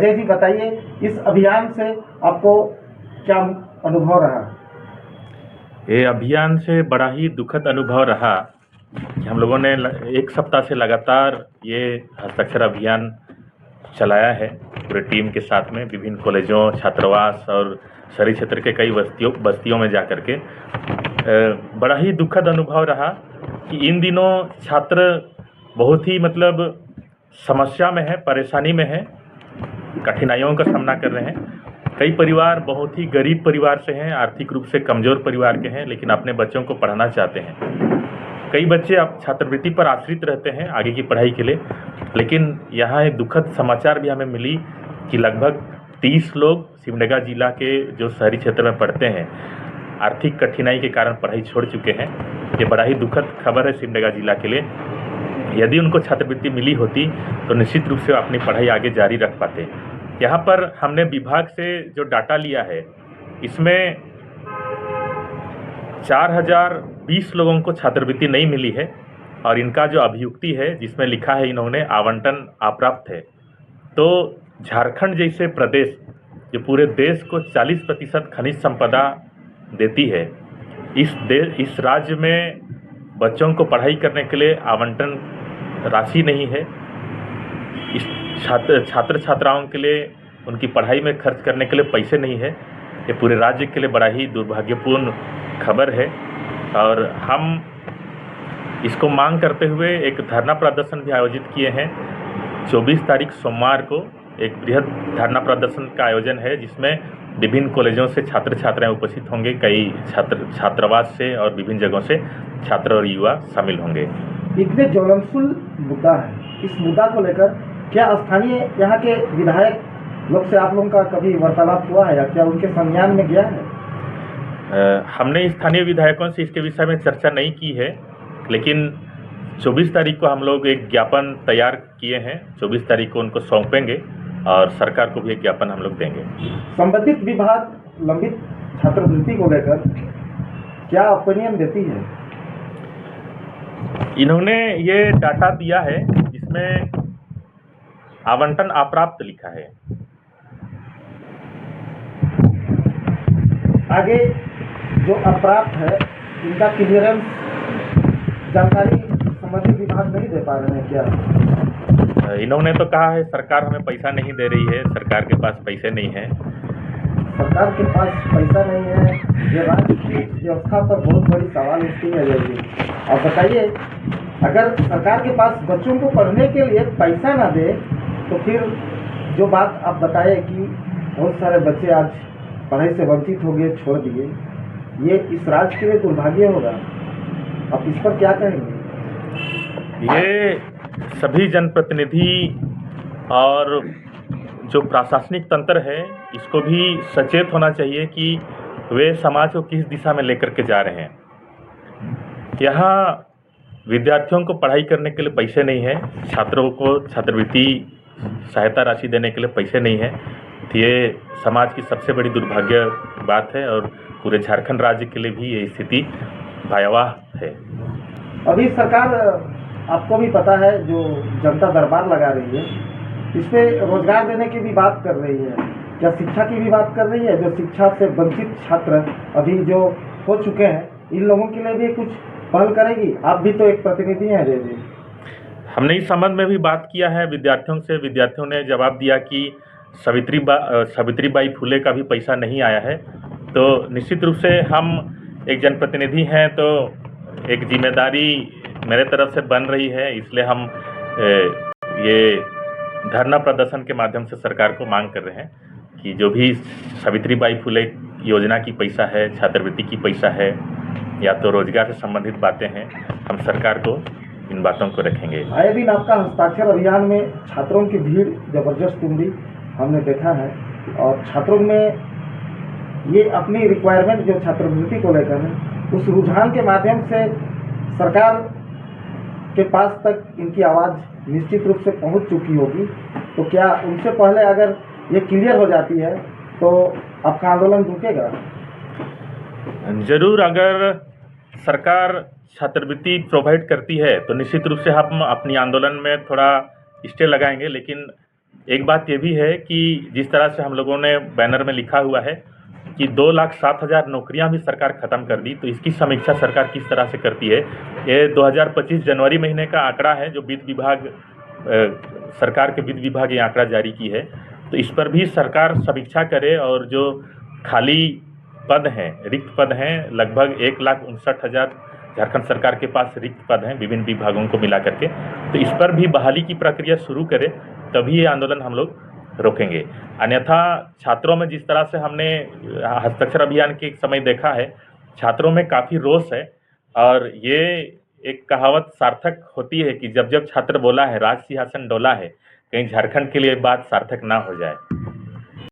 अजय जी बताइए, इस अभियान से आपको क्या अनुभव रहा? ये अभियान से बड़ा ही दुखद अनुभव रहा कि हम लोगों ने एक सप्ताह से लगातार ये हस्ताक्षर अभियान चलाया है पूरे टीम के साथ में, विभिन्न कॉलेजों, छात्रावास और शहरी क्षेत्र के कई बस्तियों में जाकर के। बड़ा ही दुखद अनुभव रहा कि इन दिनों छात्र बहुत ही समस्या में है, परेशानी में है, कठिनाइयों का सामना कर रहे हैं। कई परिवार बहुत ही गरीब परिवार से हैं, आर्थिक रूप से कमज़ोर परिवार के हैं, लेकिन अपने बच्चों को पढ़ाना चाहते हैं। कई बच्चे अब छात्रवृत्ति पर आश्रित रहते हैं आगे की पढ़ाई के लिए। लेकिन यहाँ एक दुखद समाचार भी हमें मिली कि लगभग 30 लोग सिमडेगा जिला के जो शहरी क्षेत्र में पढ़ते हैं, आर्थिक कठिनाई के कारण पढ़ाई छोड़ चुके हैं। ये बड़ा ही दुखद खबर है सिमडेगा जिला के लिए। यदि उनको छात्रवृत्ति मिली होती तो निश्चित रूप से अपनी पढ़ाई आगे जारी रख पाते। यहाँ पर हमने विभाग से जो डाटा लिया है, इसमें 4020 लोगों को छात्रवृत्ति नहीं मिली है और इनका जो अभियुक्ति है जिसमें लिखा है इन्होंने आवंटन अप्राप्त है। तो झारखंड जैसे प्रदेश जो पूरे देश को 40% खनिज संपदा देती है, इस राज्य में बच्चों को पढ़ाई करने के लिए आवंटन राशि नहीं है। इस छात्र छात्राओं के लिए उनकी पढ़ाई में खर्च करने के लिए पैसे नहीं है। ये पूरे राज्य के लिए बड़ा ही दुर्भाग्यपूर्ण खबर है और हम इसको मांग करते हुए एक धरना प्रदर्शन भी आयोजित किए हैं। 24 तारीख सोमवार को एक बृहद धरना प्रदर्शन का आयोजन है जिसमें विभिन्न कॉलेजों से छात्र छात्राएं उपस्थित होंगे, कई छात्रावास से और विभिन्न जगहों से छात्र और युवा शामिल होंगे। इतने ज्वलनशील मुद्दा है, इस मुद्दा को लेकर क्या स्थानीय यहाँ के विधायक लोग से आप लोगों का कभी वार्तालाप हुआ है या क्या उनके संज्ञान में गया है? हमने स्थानीय विधायकों से इसके विषय में चर्चा नहीं की है, लेकिन 24 तारीख को हम लोग एक ज्ञापन तैयार किए हैं। 24 तारीख को उनको सौंपेंगे और सरकार को भी एक ज्ञापन हम लोग देंगे। संबंधित विभाग लंबित छात्रवृत्ति को लेकर क्या ओपिनियन देती है? इन्होंने ये डाटा दिया है जिसमें आवंटन अप्राप्त लिखा है। आगे जो अप्राप्त है इनका क्लियरेंस जानकारी संबंधित विभाग नहीं दे पा रहे हैं क्या? इन्होंने तो कहा है सरकार हमें पैसा नहीं दे रही है, सरकार के पास पैसे नहीं है। सरकार के पास पैसा नहीं है, ये राज्य की व्यवस्था पर बहुत बड़ी सवाल उठती है जी। और बताइए, अगर सरकार के पास बच्चों को पढ़ने के लिए पैसा ना दे तो फिर जो बात आप बताए कि बहुत सारे बच्चे आज पढ़ाई से वंचित हो गए, छोड़ दिए, ये इस राज्य के लिए दुर्भाग्य होगा। आप इस पर क्या कहेंगे? ये सभी जनप्रतिनिधि और जो प्रशासनिक तंत्र है इसको भी सचेत होना चाहिए कि वे समाज को किस दिशा में लेकर के जा रहे हैं। यहाँ विद्यार्थियों को पढ़ाई करने के लिए पैसे नहीं है, छात्रों को छात्रवृत्ति सहायता राशि देने के लिए पैसे नहीं है। तो ये समाज की सबसे बड़ी दुर्भाग्य बात है और पूरे झारखंड राज्य के लिए भी ये स्थिति भयावह है। अभी सरकार, आपको भी पता है, जो जनता दरबार लगा रही है, इस पे रोजगार देने की भी बात कर रही है, क्या शिक्षा की भी बात कर रही है? जो शिक्षा से वंचित छात्र अभी जो हो चुके हैं, इन लोगों के लिए भी कुछ पहल करेगी? आप भी तो एक प्रतिनिधि हैं अजय जी। हमने इस संबंध में भी बात किया है विद्यार्थियों से। विद्यार्थियों ने जवाब दिया कि सावित्रीबाई फुले का भी पैसा नहीं आया है। तो निश्चित रूप से हम एक जनप्रतिनिधि हैं तो एक जिम्मेदारी मेरे तरफ से बन रही है, इसलिए हम ये धरना प्रदर्शन के माध्यम से सरकार को मांग कर रहे हैं कि जो भी सावित्रीबाई फुले योजना की पैसा है, छात्रवृत्ति की पैसा है या तो रोजगार से संबंधित बातें हैं, हम सरकार को इन बातों को रखेंगे। आए दिन आपका हस्ताक्षर अभियान में छात्रों की भीड़ जबरदस्त उमड़ी हमने देखा है और छात्रों में ये अपनी रिक्वायरमेंट जो छात्रवृत्ति को लेकर है, उस रुझान के माध्यम से सरकार के पास तक इनकी आवाज़ निश्चित रूप से पहुंच चुकी होगी। तो क्या उनसे पहले अगर ये क्लियर हो जाती है तो आपका आंदोलन रुकेगा? जरूर, अगर सरकार छात्रवृत्ति प्रोवाइड करती है तो निश्चित रूप से हम अपनी आंदोलन में थोड़ा स्टे लगाएंगे, लेकिन एक बात ये भी है कि जिस तरह से हम लोगों ने बैनर में लिखा हुआ है कि 2,07,000 नौकरियां भी सरकार खत्म कर दी, तो इसकी समीक्षा सरकार किस तरह से करती है। ये 2025 जनवरी महीने का आंकड़ा है जो वित्त विभाग सरकार के वित्त विभाग ये आंकड़ा जारी की है। तो इस पर भी सरकार समीक्षा करे और जो खाली पद हैं, रिक्त पद हैं, लगभग 1,59,000 झारखंड सरकार के पास रिक्त पद हैं विभिन्न विभागों को मिला करके, तो इस पर भी बहाली की प्रक्रिया शुरू करे, तभी ये आंदोलन हम लोग रोकेंगे। अन्यथा छात्रों में जिस तरह से हमने हस्ताक्षर अभियान के समय देखा है, छात्रों में काफ़ी रोष है और ये एक कहावत सार्थक होती है कि जब जब छात्र बोला है, राज सिंहासन डोला है, कहीं झारखंड के लिए बात सार्थक ना हो जाए।